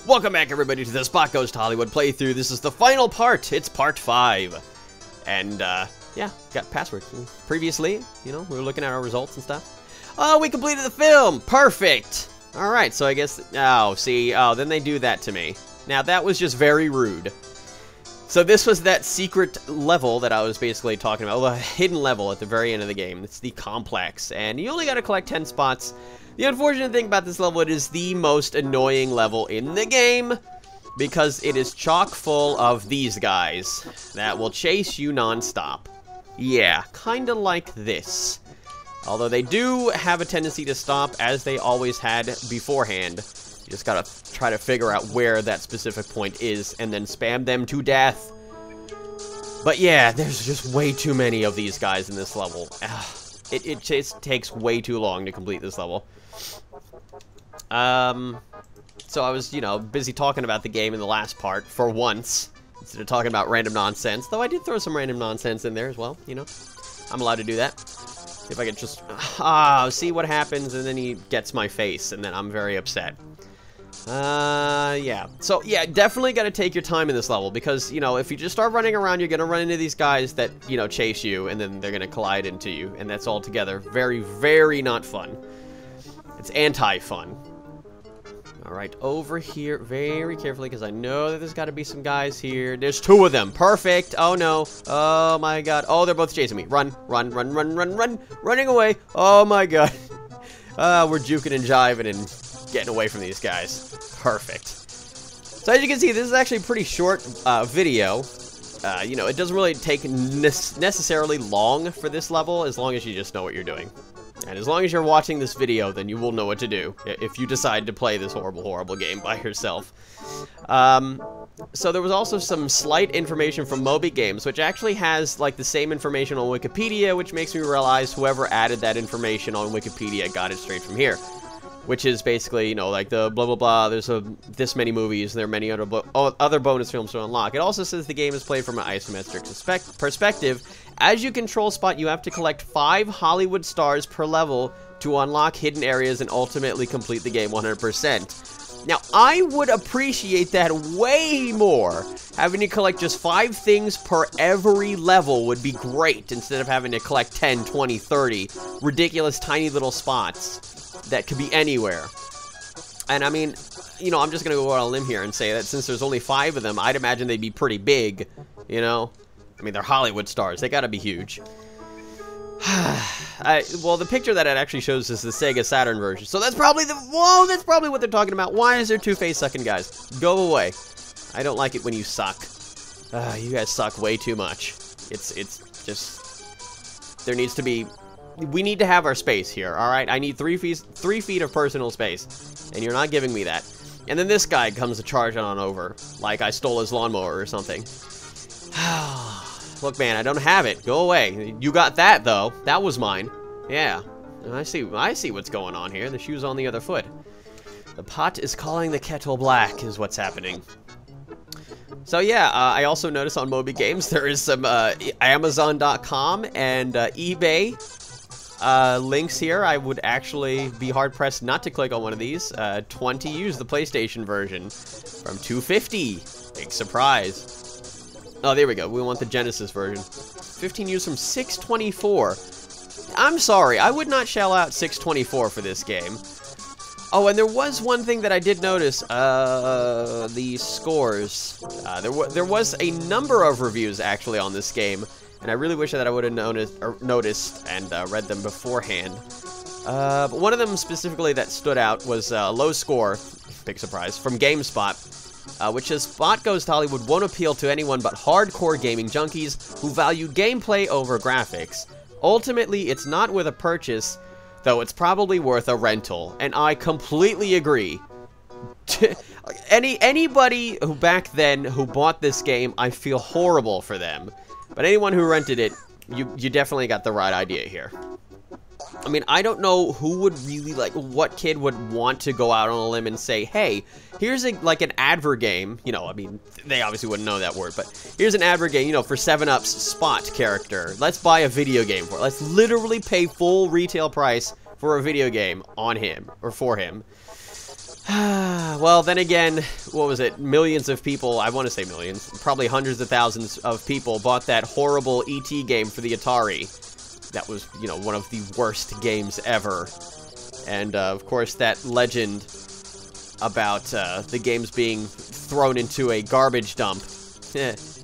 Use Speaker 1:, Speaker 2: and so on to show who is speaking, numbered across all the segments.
Speaker 1: Welcome back, everybody, to the Spot Goes to Hollywood playthrough. This is the final part. It's part 5. And, yeah, got passwords. Previously, you know, we were looking at our results and stuff. Oh, we completed the film! Perfect! Alright, so I guess... Oh, see, then they do that to me. Now, that was just very rude. So this was that secret level that I was basically talking about. Well, a hidden level at the very end of the game. It's the complex. And you only gotta collect 10 spots. The unfortunate thing about this level, it is the most annoying level in the game, because it is chock full of these guys that will chase you non-stop. Yeah, kinda like this. Although they do have a tendency to stop, as they always had beforehand. You just gotta try to figure out where that specific point is, and then spam them to death. But yeah, there's just way too many of these guys in this level. It just takes way too long to complete this level. So I was, you know, busy talking about the game in the last part, for once, instead of talking about random nonsense. Though I did throw some random nonsense in there as well, you know. I'm allowed to do that. If I could just, see what happens, and then he gets my face, and then I'm very upset. Yeah. So, yeah, definitely gotta take your time in this level, because, you know, if you just start running around, you're gonna run into these guys that, you know, chase you, and then they're gonna collide into you, and that's altogether very, very not fun. It's anti-fun. Alright, over here, very carefully, because I know that there's got to be some guys here. There's 2 of them. Perfect. Oh, no. Oh, my God. Oh, they're both chasing me. Run, run, run, run, run, run. Running away. Oh, my God. We're juking and jiving and getting away from these guys. Perfect. So, as you can see, this is actually a pretty short video. You know, it doesn't really take necessarily long for this level, as long as you just know what you're doing. And as long as you're watching this video, then you will know what to do if you decide to play this horrible, horrible game by yourself. So there was also some slight information from Moby Games, which actually has, like, the same information on Wikipedia, which makes me realize whoever added that information on Wikipedia got it straight from here. Which is basically, you know, like the blah, blah, blah, there's this many movies, there are many other bonus films to unlock. It also says the game is played from an isometric perspective. As you control Spot, you have to collect 5 Hollywood stars per level to unlock hidden areas and ultimately complete the game 100%. Now, I would appreciate that way more. Having to collect just 5 things per every level would be great, instead of having to collect 10, 20, 30 ridiculous tiny little spots that could be anywhere. And I mean, you know, I'm just gonna go out on a limb here and say that since there's only 5 of them, I'd imagine they'd be pretty big, you know? I mean, they're Hollywood stars. They gotta be huge. Well, the picture that it actually shows is the Sega Saturn version. So that's probably whoa, that's probably what they're talking about. Why is there 2 face-sucking guys? Go away. I don't like it when you suck. You guys suck way too much. It's just... There needs to be... We need to have our space here, alright? I need 3 feet of personal space. And you're not giving me that. And then this guy comes to charge on over. Like I stole his lawnmower or something. Look, man, I don't have it. Go away. You got that, though. That was mine. Yeah. I see what's going on here. The shoe's on the other foot. The pot is calling the kettle black is what's happening. So, yeah, I also noticed on Moby Games there is some Amazon.com and eBay links here. I would actually be hard-pressed not to click on one of these. 20 use the PlayStation version from $250. Big surprise. Oh, there we go. We want the Genesis version. 15 used from $624. I'm sorry, I would not shell out $624 for this game. Oh, and there was one thing that I did notice. The scores. There was a number of reviews actually on this game, and I really wish that I would have noticed and read them beforehand. But one of them specifically that stood out was a low score, big surprise, from GameSpot. Which says, Spot Goes to Hollywood won't appeal to anyone but hardcore gaming junkies who value gameplay over graphics. Ultimately, it's not worth a purchase, though it's probably worth a rental. And I completely agree. Anybody who back then who bought this game, I feel horrible for them. But anyone who rented it, you definitely got the right idea here. I mean, I don't know who would really, like, what kid would want to go out on a limb and say, hey, here's, like, an advert game. You know, I mean, they obviously wouldn't know that word, but here's an advert game, you know, for 7-Up's Spot character. Let's buy a video game for it. Let's literally pay full retail price for a video game on him, or for him. Well, then again, what was it? Millions of people, I want to say millions, probably hundreds of thousands of people bought that horrible E.T. game for the Atari. That was, you know, one of the worst games ever. And, of course, that legend about the games being thrown into a garbage dump.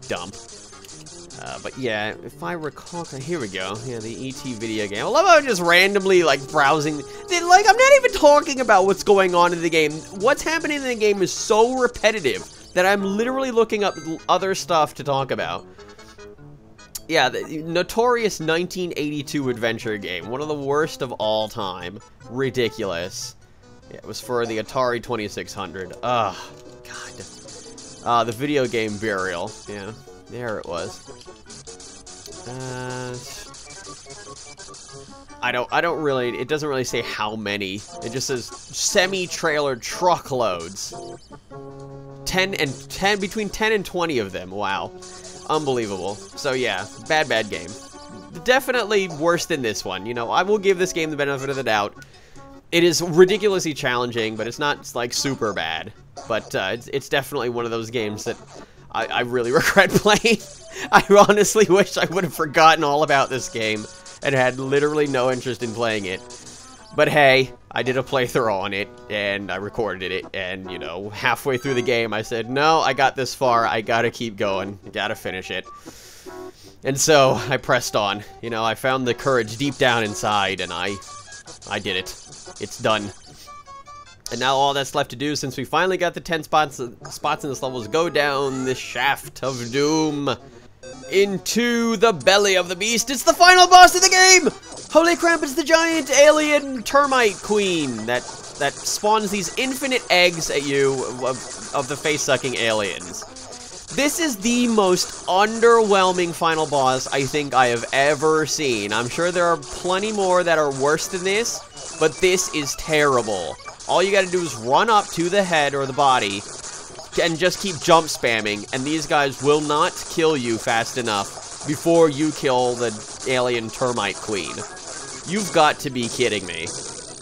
Speaker 1: Dump. But yeah, if I recall, here we go. Yeah, the E.T. video game. I love how I'm just randomly, like, browsing. Like, I'm not even talking about what's going on in the game. What's happening in the game is so repetitive that I'm literally looking up other stuff to talk about. Yeah, the notorious 1982 adventure game. One of the worst of all time. Ridiculous. Yeah, it was for the Atari 2600. Ugh, God. The video game Burial. Yeah, there it was. I don't really, it doesn't really say how many. It just says semi-trailer truckloads. Between 10 and 20 of them. Wow. Unbelievable. So yeah, bad game. Definitely worse than this one. You know, I will give this game the benefit of the doubt. It is ridiculously challenging, but it's not, like, super bad. But it's definitely one of those games that I really regret playing. I honestly wish I would have forgotten all about this game and had literally no interest in playing it. But hey, I did a playthrough on it, and I recorded it, and, you know, halfway through the game, I said, no, I got this far, I gotta keep going, I gotta finish it. And so, I pressed on. You know, I found the courage deep down inside, and I did it. It's done. And now all that's left to do, since we finally got the 10 spots in this level, is go down this shaft of doom into the belly of the beast. It's the final boss of the game! Holy crap, it's the giant alien termite queen that spawns these infinite eggs at you of the face-sucking aliens. This is the most underwhelming final boss I think I have ever seen. I'm sure there are plenty more that are worse than this, but this is terrible. All you gotta do is run up to the head or the body and just keep jump spamming, and these guys will not kill you fast enough before you kill the alien termite queen. You've got to be kidding me.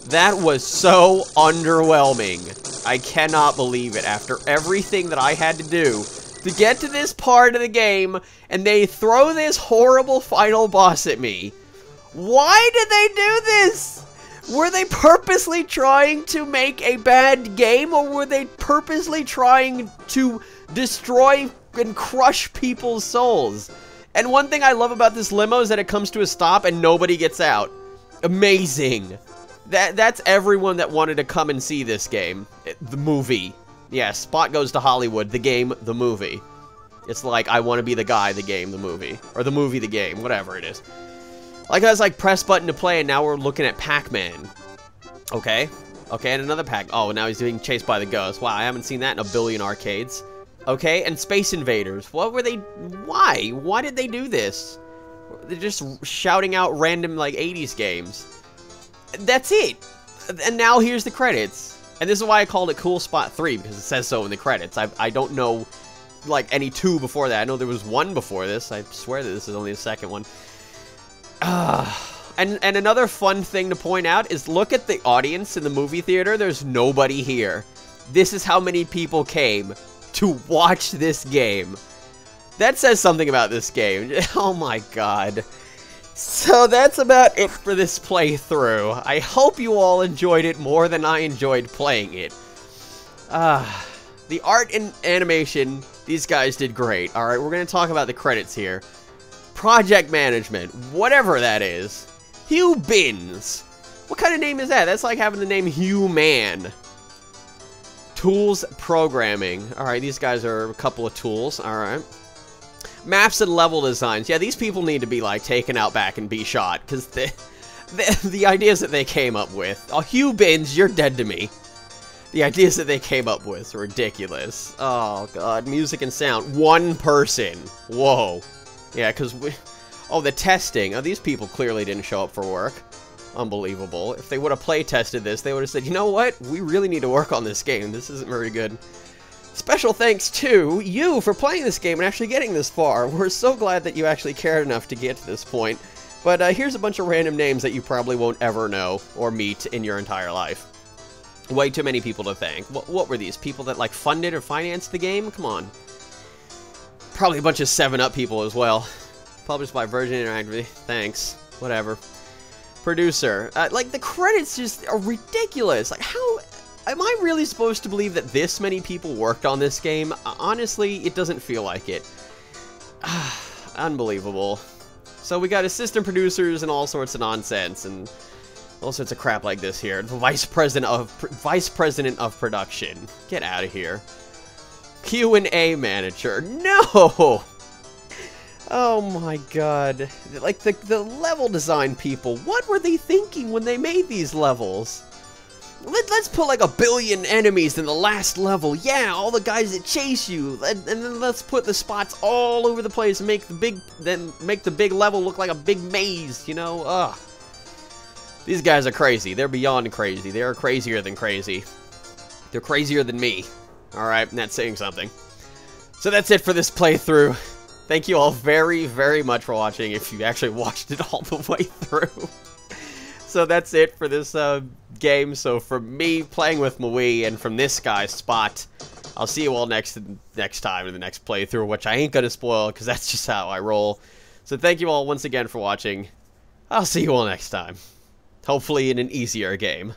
Speaker 1: That was so underwhelming. I cannot believe it. After everything that I had to do to get to this part of the game, and they throw this horrible final boss at me. Why did they do this? Were they purposely trying to make a bad game, or were they purposely trying to destroy and crush people's souls? And one thing I love about this limo is that it comes to a stop and nobody gets out. Amazing. That's everyone that wanted to come and see this game. The movie. Yeah, Spot Goes to Hollywood, the game, the movie. It's like, I want to be the guy, the game, the movie. Or the movie, the game, whatever it is. Like, I was like, press button to play, and now we're looking at Pac-Man. Okay. Okay, and another Pac... Oh, now he's being chased by the ghost. Wow, I haven't seen that in a billion arcades. Okay, and Space Invaders. What were they... Why? Why did they do this? They're just shouting out random, like, 80s games. That's it. And now here's the credits. And this is why I called it Cool Spot 3, because it says so in the credits. I don't know, like, any 2 before that. I know there was 1 before this. I swear that this is only the second one. And another fun thing to point out is look at the audience in the movie theater. There's nobody here. This is how many people came to watch this game. That says something about this game. Oh my god. So that's about it for this playthrough. I hope you all enjoyed it more than I enjoyed playing it. The art and animation, these guys did great. Alright, we're going to talk about the credits here. Project management, whatever that is. Hugh Bins. What kind of name is that? That's like having the name Hugh Man. Tools programming. Alright, these guys are a couple of tools. Alright. Maps and level designs. Yeah, these people need to be, like, taken out back and be shot, because the ideas that they came up with. Oh, Hugh Bins, you're dead to me. The ideas that they came up with are ridiculous. Oh, God. Music and sound. One person. Whoa. Yeah, because we... Oh, the testing. Oh, these people clearly didn't show up for work. Unbelievable. If they would have play tested this, they would have said, you know what? We really need to work on this game. This isn't very good. Special thanks to you for playing this game and actually getting this far. We're so glad that you actually cared enough to get to this point. But here's a bunch of random names that you probably won't ever know or meet in your entire life. Way too many people to thank. What were these? People that, like, funded or financed the game? Come on. Probably a bunch of 7-Up people as well. Published by Virgin Interactive. Thanks. Whatever. Producer. Like, the credits just are ridiculous. Like, how... Am I really supposed to believe that this many people worked on this game? Honestly, it doesn't feel like it. Unbelievable. So we got assistant producers and all sorts of nonsense and all sorts of crap like this here. The vice president of production. Get out of here. Q&A manager. No! Oh my god. Like, the level design people, what were they thinking when they made these levels? Let's put like 1 billion enemies in the last level. Yeah, all the guys that chase you. And then let's put the spots all over the place and make the big level look like a big maze, you know? Ugh. These guys are crazy. They're beyond crazy. They are crazier than crazy. They're crazier than me. Alright, that's saying something. So that's it for this playthrough. Thank you all very, very much for watching, if you actually watched it all the way through. So that's it for this game. So from me playing with my Wii and from this guy's Spot, I'll see you all next time in the next playthrough, which I ain't gonna spoil because that's just how I roll. So thank you all once again for watching. I'll see you all next time. Hopefully in an easier game.